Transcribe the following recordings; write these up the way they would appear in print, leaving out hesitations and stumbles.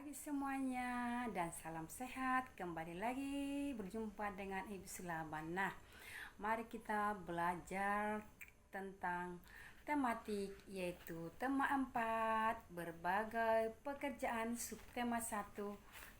pagi semuanya dan salam sehat. Kembali lagi berjumpa dengan Ibu Sulaban. Nah, mari kita belajar tentang tematik yaitu tema 4 berbagai pekerjaan, subtema 1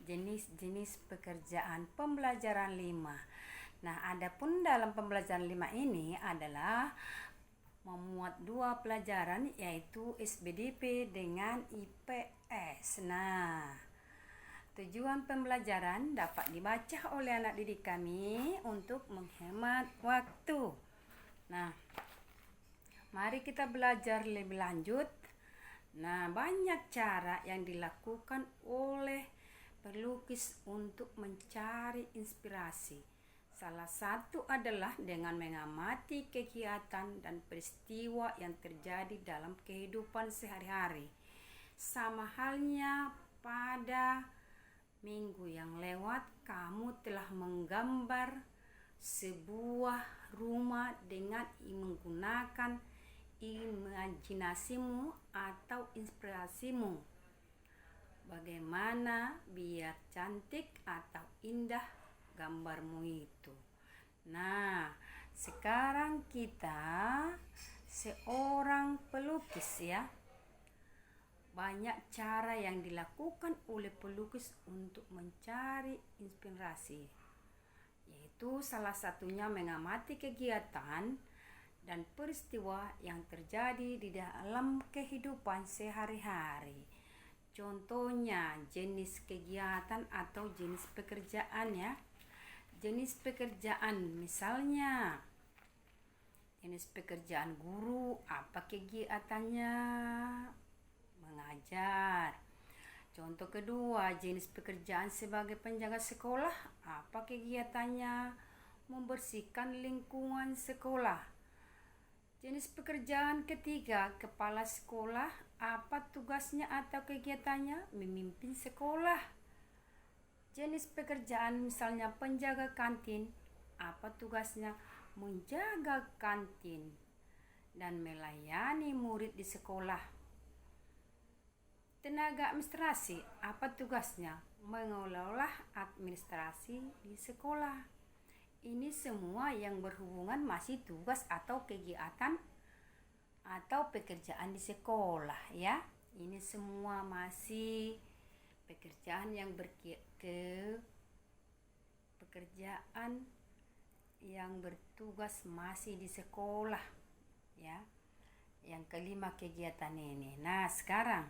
jenis-jenis pekerjaan, pembelajaran 5. Nah, adapun dalam pembelajaran 5 ini adalah memuat 2 pelajaran yaitu SBDP dengan IPS. Nah, tujuan pembelajaran dapat dibaca oleh anak didik kami untuk menghemat waktu. Nah, mari kita belajar lebih lanjut. Nah, banyak cara yang dilakukan oleh pelukis untuk mencari inspirasi. Salah satu adalah dengan mengamati kegiatan dan peristiwa yang terjadi dalam kehidupan sehari-hari. Sama halnya pada minggu yang lewat, kamu telah menggambar sebuah rumah dengan menggunakan imajinasimu atau inspirasimu. Bagaimana biar cantik atau indah gambarmu itu. Nah, sekarang kita seorang pelukis ya. Banyak cara yang dilakukan oleh pelukis untuk mencari inspirasi. Yaitu salah satunya mengamati kegiatan dan peristiwa yang terjadi di dalam kehidupan sehari-hari. Contohnya jenis kegiatan atau jenis pekerjaan ya. Jenis pekerjaan misalnya jenis pekerjaan guru, apa kegiatannya? Mengajar. Contoh kedua, jenis pekerjaan sebagai penjaga sekolah, apa kegiatannya? Membersihkan lingkungan sekolah. Jenis pekerjaan ketiga, kepala sekolah, apa tugasnya atau kegiatannya? Memimpin sekolah. Jenis pekerjaan misalnya penjaga kantin, apa tugasnya? Menjaga kantin dan melayani murid di sekolah. Tenaga administrasi, apa tugasnya? Mengelola administrasi di sekolah. Ini semua yang berhubungan masih tugas atau kegiatan atau pekerjaan di sekolah ya. Ini semua masih pekerjaan yang pekerjaan yang bertugas masih di sekolah ya. Yang kelima kegiatan ini. Nah, sekarang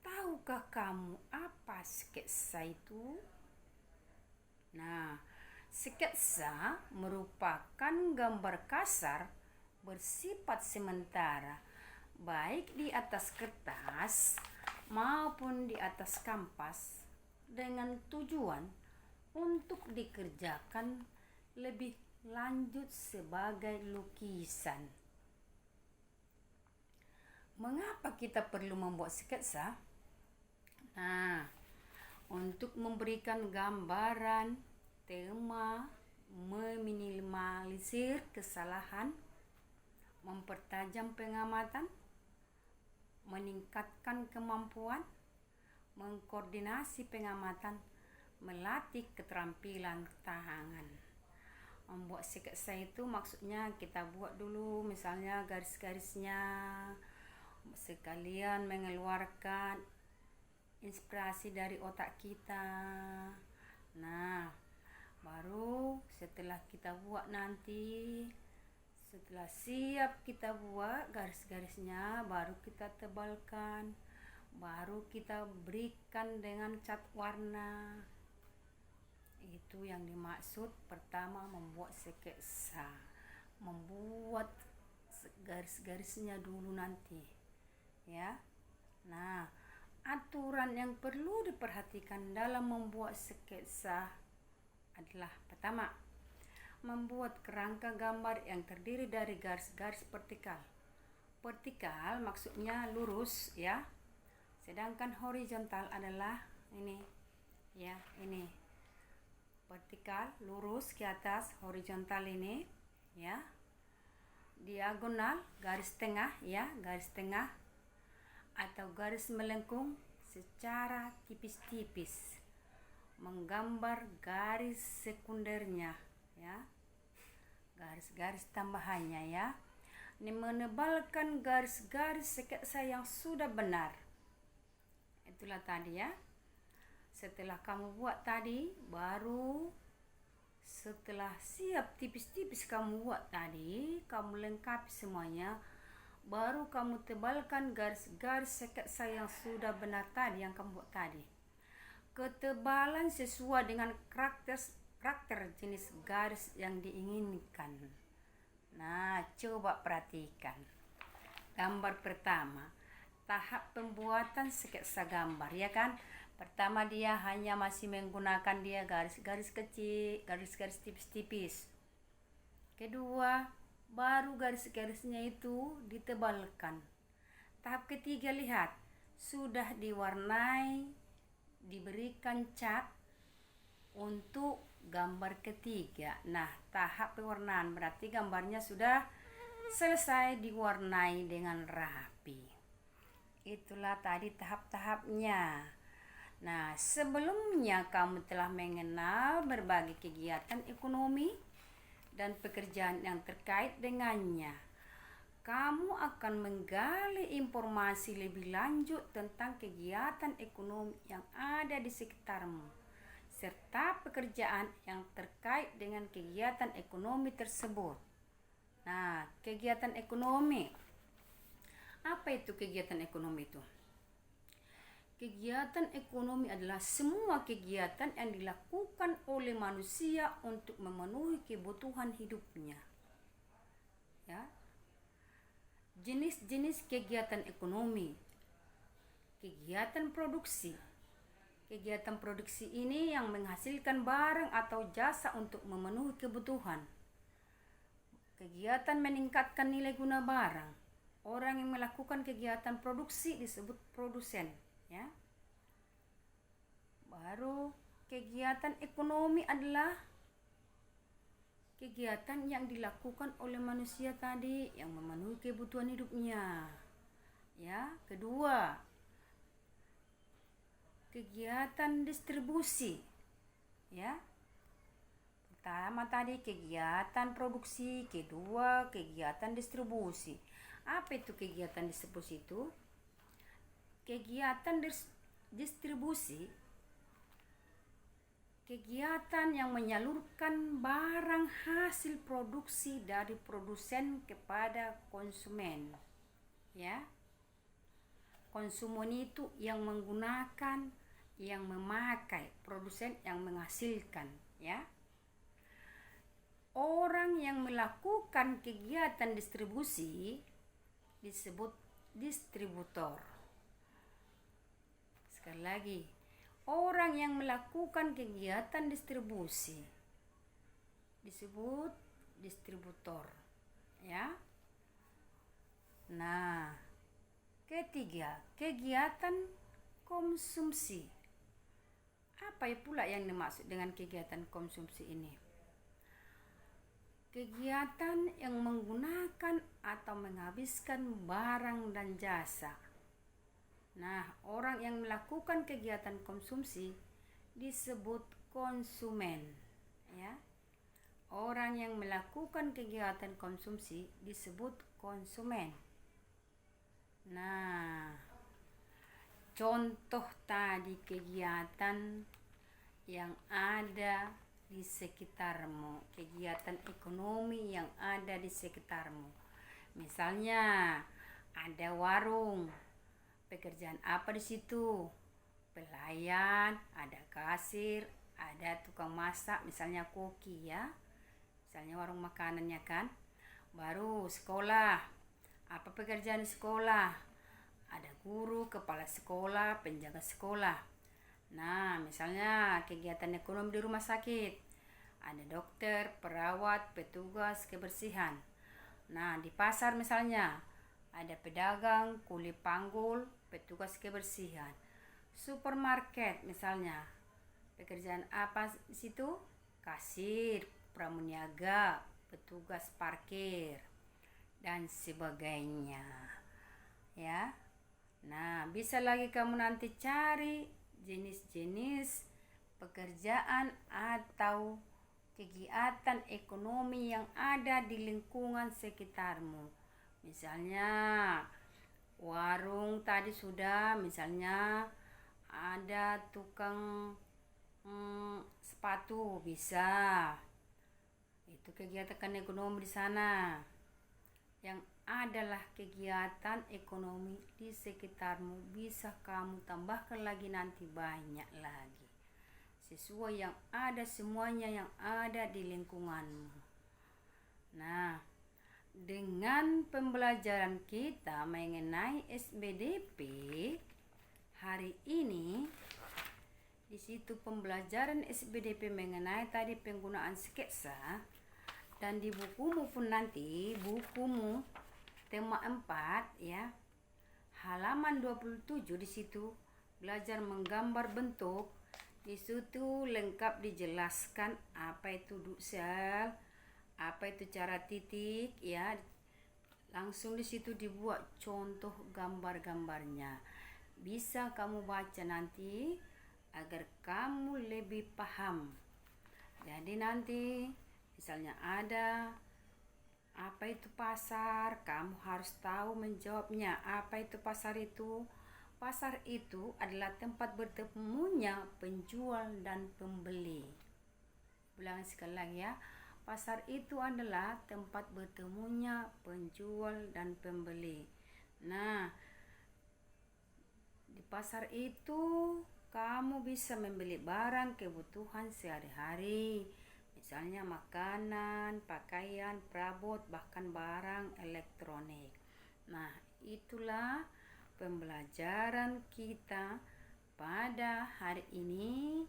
tahukah kamu apa sketsa itu? Nah, sketsa merupakan gambar kasar bersifat sementara, baik di atas kertas maupun di atas kanvas, dengan tujuan untuk dikerjakan lebih lanjut sebagai lukisan. Mengapa kita perlu membuat sketsa? Nah, untuk memberikan gambaran, tema, meminimalisir kesalahan, mempertajam pengamatan, meningkatkan kemampuan, mengkoordinasi pengamatan, melatih keterampilan tangan. Membuat sketsa itu maksudnya kita buat dulu misalnya garis-garisnya, sekalian mengeluarkan inspirasi dari otak kita. Nah, baru setelah kita buat nanti, setelah siap kita buat garis-garisnya, baru kita tebalkan, baru kita berikan dengan cat warna. Itu yang dimaksud pertama membuat sketsa. Membuat garis-garisnya dulu nanti ya. Nah, aturan yang perlu diperhatikan dalam membuat sketsa adalah pertama, membuat kerangka gambar yang terdiri dari garis-garis vertikal. Vertikal maksudnya lurus ya. Sedangkan horizontal adalah ini ya, ini. Vertikal lurus ke atas, horizontal ini ya. Diagonal garis tengah ya, garis tengah atau garis melengkung secara tipis-tipis, menggambar garis sekundernya ya, garis-garis tambahannya ya. Ini menebalkan garis-garis sketsa yang sudah benar. Itulah tadi ya. Setelah kamu buat tadi, baru setelah siap tipis-tipis kamu buat tadi, kamu lengkapi semuanya, baru kamu tebalkan garis-garis sketsa yang sudah benar tadi, yang kamu buat tadi. Ketebalan sesuai dengan karakter jenis garis yang diinginkan. Nah, coba perhatikan. Gambar pertama, tahap pembuatan sketsa gambar, ya kan? Pertama dia hanya masih menggunakan dia garis-garis kecil, garis-garis tipis-tipis. Kedua, baru garis-garisnya itu ditebalkan. Tahap ketiga, lihat, sudah diwarnai, diberikan cat untuk gambar ketiga. Nah, tahap pewarnaan berarti gambarnya sudah selesai diwarnai dengan rapi. Itulah tadi tahap-tahapnya. Nah, sebelumnya kamu telah mengenal berbagai kegiatan ekonomi dan pekerjaan yang terkait dengannya. Kamu akan menggali informasi lebih lanjut tentang kegiatan ekonomi yang ada di sekitarmu, serta pekerjaan yang terkait dengan kegiatan ekonomi tersebut. Nah, kegiatan ekonomi. Apa itu kegiatan ekonomi itu? Kegiatan ekonomi adalah semua kegiatan yang dilakukan oleh manusia untuk memenuhi kebutuhan hidupnya. Ya. Jenis-jenis kegiatan ekonomi. Kegiatan produksi. Kegiatan produksi ini yang menghasilkan barang atau jasa untuk memenuhi kebutuhan. Kegiatan meningkatkan nilai guna barang. Orang yang melakukan kegiatan produksi disebut produsen. Ya. Baru kegiatan ekonomi adalah kegiatan yang dilakukan oleh manusia tadi yang memenuhi kebutuhan hidupnya. Ya, kedua, kegiatan distribusi. Ya. Pertama tadi kegiatan produksi, kedua kegiatan distribusi. Apa itu kegiatan distribusi itu? Kegiatan distribusi, kegiatan yang menyalurkan barang hasil produksi dari produsen kepada konsumen. Ya. Konsumen itu yang menggunakan, yang memakai, produsen yang menghasilkan, ya. Orang yang melakukan kegiatan distribusi disebut distributor. Sekali lagi, orang yang melakukan kegiatan distribusi disebut distributor, ya. Nah, ketiga, kegiatan konsumsi. Apa pula yang dimaksud dengan kegiatan konsumsi ini? Kegiatan yang menggunakan atau menghabiskan barang dan jasa. Nah, orang yang melakukan kegiatan konsumsi disebut konsumen, ya. Orang yang melakukan kegiatan konsumsi disebut konsumen. Nah, contoh tadi kegiatan yang ada di sekitarmu, kegiatan ekonomi yang ada di sekitarmu. Misalnya, ada warung. Pekerjaan apa di situ? Pelayan, ada kasir, ada tukang masak, misalnya koki ya. Misalnya warung makanannya kan. Baru sekolah. Apa pekerjaan di sekolah? Ada guru, kepala sekolah, penjaga sekolah. Nah, misalnya kegiatan ekonomi di rumah sakit. Ada dokter, perawat, petugas kebersihan. Nah, di pasar misalnya ada pedagang, kuli panggul, petugas kebersihan. Supermarket misalnya, pekerjaan apa di situ? Kasir, pramuniaga, petugas parkir, dan sebagainya. Ya. Nah, bisa lagi kamu nanti cari jenis-jenis pekerjaan atau kegiatan ekonomi yang ada di lingkungan sekitarmu. Misalnya warung tadi sudah, misalnya ada tukang sepatu bisa. Itu kegiatan ekonomi di sana. Yang adalah kegiatan ekonomi di sekitarmu, bisa kamu tambahkan lagi nanti banyak lagi. Sesuai yang ada, semuanya yang ada di lingkunganmu. Nah, dengan pembelajaran kita mengenai SBDP hari ini, di situ pembelajaran SBDP mengenai tadi penggunaan sketsa, dan di bukumu pun nanti, bukumu tema 4 ya, halaman 27 di situ belajar menggambar bentuk. Di situ lengkap dijelaskan apa itu duksel, apa itu cara titik ya. Langsung di situ dibuat contoh gambar-gambarnya. Bisa kamu baca nanti agar kamu lebih paham. Jadi nanti misalnya ada apa itu pasar, kamu harus tahu menjawabnya. Apa itu pasar itu? Pasar itu adalah tempat bertemunya penjual dan pembeli. Ulang sekali lagi ya. Pasar itu adalah tempat bertemunya penjual dan pembeli. Nah, di pasar itu kamu bisa membeli barang kebutuhan sehari-hari. Misalnya makanan, pakaian, perabot, bahkan barang elektronik. Nah, itulah pembelajaran kita pada hari ini.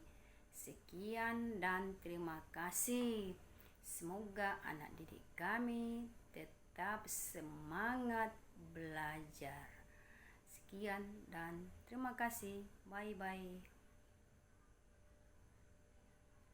Sekian dan terima kasih. Semoga anak didik kami tetap semangat belajar. Sekian dan terima kasih. Bye-bye.